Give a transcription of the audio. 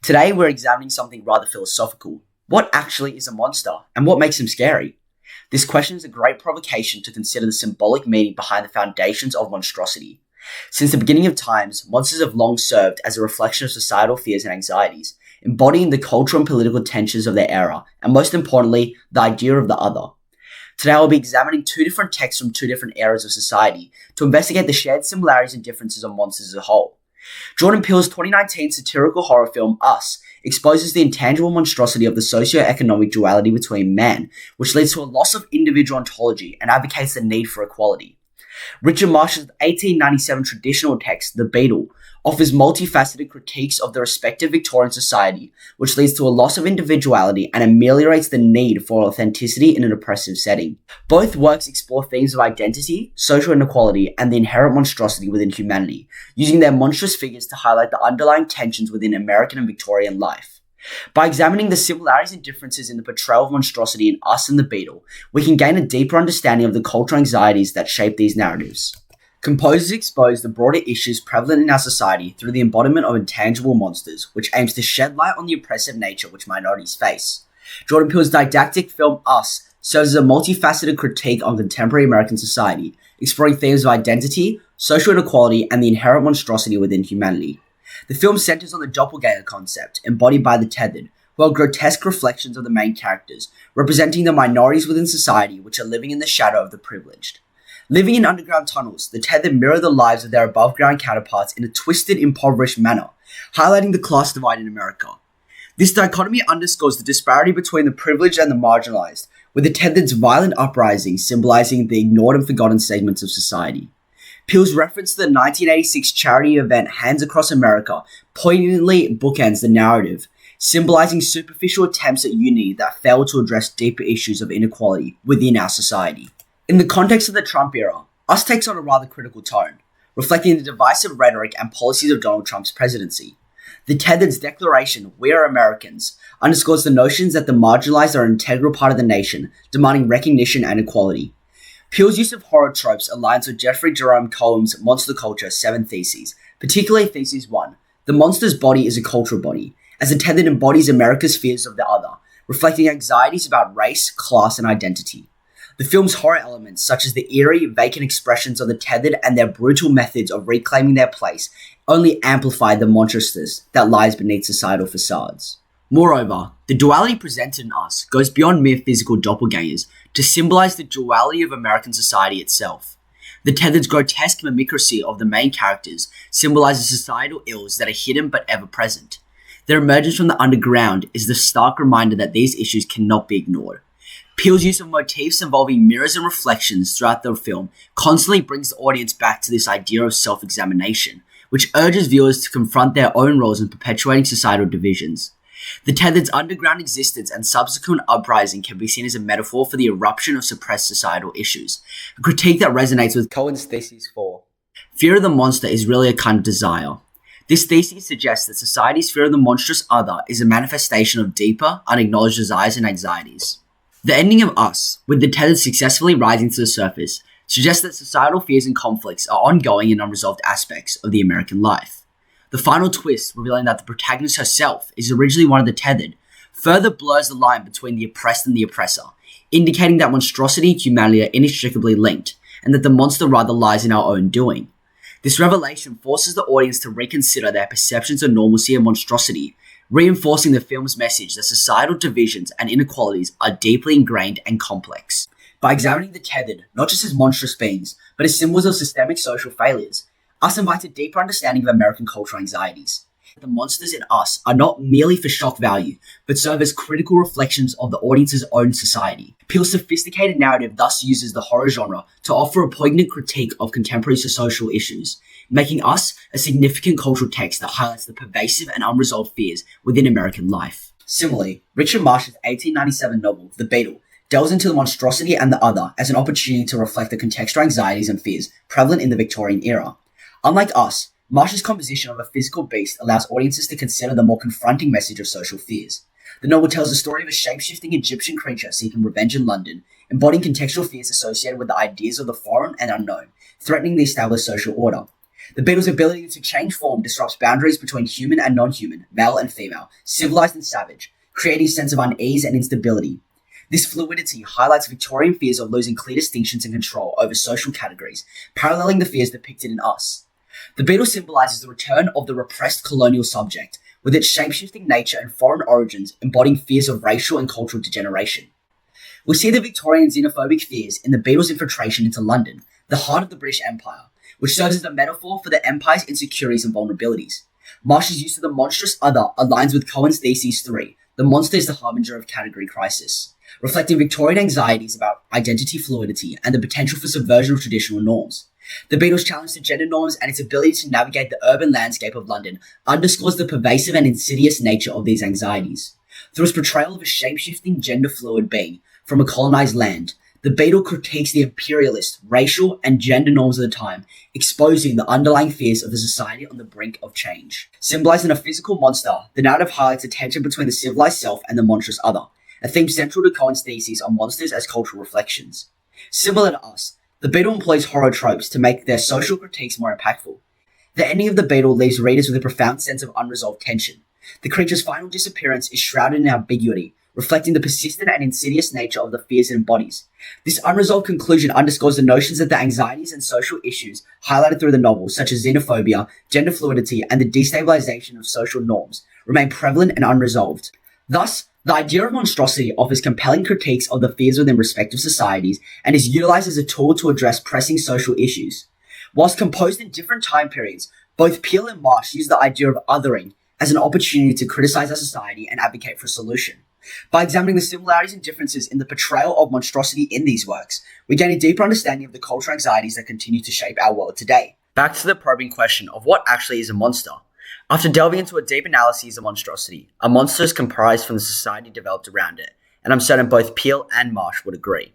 Today we're examining something rather philosophical. What actually is a monster, and what makes them scary? This question is a great provocation to consider the symbolic meaning behind the foundations of monstrosity. Since the beginning of times, monsters have long served as a reflection of societal fears and anxieties, embodying the cultural and political tensions of their era, and most importantly, the idea of the other. Today I'll be examining two different texts from two different eras of society to investigate the shared similarities and differences of monsters as a whole. Jordan Peele's 2019 satirical horror film Us exposes the intangible monstrosity of the socio-economic duality between man, which leads to a loss of individual ontology and advocates the need for equality. Richard Marsh's 1897 traditional text, The Beetle, offers multifaceted critiques of the respective Victorian society, which leads to a loss of individuality and ameliorates the need for authenticity in an oppressive setting. Both works explore themes of identity, social inequality, and the inherent monstrosity within humanity, using their monstrous figures to highlight the underlying tensions within American and Victorian life. By examining the similarities and differences in the portrayal of monstrosity in Us and The Beetle, we can gain a deeper understanding of the cultural anxieties that shape these narratives. Composers expose the broader issues prevalent in our society through the embodiment of intangible monsters, which aims to shed light on the oppressive nature which minorities face. Jordan Peele's didactic film Us serves as a multifaceted critique on contemporary American society, exploring themes of identity, social inequality, and the inherent monstrosity within humanity. The film centers on the doppelganger concept, embodied by the tethered, who are grotesque reflections of the main characters, representing the minorities within society which are living in the shadow of the privileged. Living in underground tunnels, the tethered mirror the lives of their above-ground counterparts in a twisted, impoverished manner, highlighting the class divide in America. This dichotomy underscores the disparity between the privileged and the marginalized, with the tethered's violent uprising symbolizing the ignored and forgotten segments of society. Peele's reference to the 1986 charity event Hands Across America poignantly bookends the narrative, symbolizing superficial attempts at unity that fail to address deeper issues of inequality within our society. In the context of the Trump era, Us takes on a rather critical tone, reflecting the divisive rhetoric and policies of Donald Trump's presidency. The tethered's declaration, "We are Americans," underscores the notions that the marginalized are an integral part of the nation, demanding recognition and equality. Peele's use of horror tropes aligns with Jeffrey Jerome Cohen's Monster Culture 7 Theses, particularly Thesis 1, the monster's body is a cultural body, as the tethered embodies America's fears of the other, reflecting anxieties about race, class, and identity. The film's horror elements, such as the eerie, vacant expressions of the tethered and their brutal methods of reclaiming their place, only amplify the monstrousness that lies beneath societal facades. Moreover, the duality presented in Us goes beyond mere physical doppelgangers to symbolize the duality of American society itself. The tethered's grotesque mimicry of the main characters symbolizes societal ills that are hidden but ever present. Their emergence from the underground is the stark reminder that these issues cannot be ignored. Peele's use of motifs involving mirrors and reflections throughout the film constantly brings the audience back to this idea of self-examination, which urges viewers to confront their own roles in perpetuating societal divisions. The tethered's underground existence and subsequent uprising can be seen as a metaphor for the eruption of suppressed societal issues, a critique that resonates with Cohen's Thesis 4. Fear of the monster is really a kind of desire. This thesis suggests that society's fear of the monstrous other is a manifestation of deeper, unacknowledged desires and anxieties. The ending of Us, with the tethered successfully rising to the surface, suggests that societal fears and conflicts are ongoing and unresolved aspects of the American life. The final twist, revealing that the protagonist herself is originally one of the tethered, further blurs the line between the oppressed and the oppressor, indicating that monstrosity and humanity are inextricably linked, and that the monster rather lies in our own doing. This revelation forces the audience to reconsider their perceptions of normalcy and monstrosity, reinforcing the film's message that societal divisions and inequalities are deeply ingrained and complex. By examining the tethered, not just as monstrous beings, but as symbols of systemic social failures, Us invites a deeper understanding of American cultural anxieties. The monsters in Us are not merely for shock value, but serve as critical reflections of the audience's own society. Peele's sophisticated narrative thus uses the horror genre to offer a poignant critique of contemporary social issues, making Us a significant cultural text that highlights the pervasive and unresolved fears within American life. Similarly, Richard Marsh's 1897 novel, The Beetle, delves into the monstrosity and the other as an opportunity to reflect the contextual anxieties and fears prevalent in the Victorian era. Unlike Us, Marsh's composition of a physical beast allows audiences to consider the more confronting message of social fears. The novel tells the story of a shape-shifting Egyptian creature seeking revenge in London, embodying contextual fears associated with the ideas of the foreign and unknown, threatening the established social order. The beetle's ability to change form disrupts boundaries between human and non-human, male and female, civilized and savage, creating a sense of unease and instability. This fluidity highlights Victorian fears of losing clear distinctions and control over social categories, paralleling the fears depicted in Us. The beetle symbolizes the return of the repressed colonial subject, with its shape-shifting nature and foreign origins embodying fears of racial and cultural degeneration. We see the Victorian xenophobic fears in the beetle's infiltration into London, the heart of the British Empire, which serves as a metaphor for the empire's insecurities and vulnerabilities. Marsh's use of the monstrous other aligns with Cohen's Thesis 3, the monster is the harbinger of category crisis, reflecting Victorian anxieties about identity fluidity and the potential for subversion of traditional norms. The beetle's challenge to gender norms and its ability to navigate the urban landscape of London underscores the pervasive and insidious nature of these anxieties. Through its portrayal of a shape-shifting gender-fluid being from a colonized land, the beetle critiques the imperialist, racial, and gender norms of the time, exposing the underlying fears of the society on the brink of change. Symbolizing a physical monster, the narrative highlights the tension between the civilized self and the monstrous other, a theme central to Cohen's thesis on monsters as cultural reflections. Similar to Us, the beetle employs horror tropes to make their social critiques more impactful. The ending of the beetle leaves readers with a profound sense of unresolved tension. The creature's final disappearance is shrouded in ambiguity, reflecting the persistent and insidious nature of the fears it embodies. This unresolved conclusion underscores the notions that the anxieties and social issues highlighted through the novel, such as xenophobia, gender fluidity, and the destabilization of social norms, remain prevalent and unresolved. Thus, the idea of monstrosity offers compelling critiques of the fears within respective societies and is utilized as a tool to address pressing social issues. Whilst composed in different time periods, both Peel and Marsh use the idea of othering as an opportunity to criticize our society and advocate for a solution. By examining the similarities and differences in the portrayal of monstrosity in these works, we gain a deeper understanding of the cultural anxieties that continue to shape our world today. Back to the probing question of what actually is a monster. After delving into a deep analysis of monstrosity, a monster is comprised from the society developed around it, and I'm certain both Peel and Marsh would agree.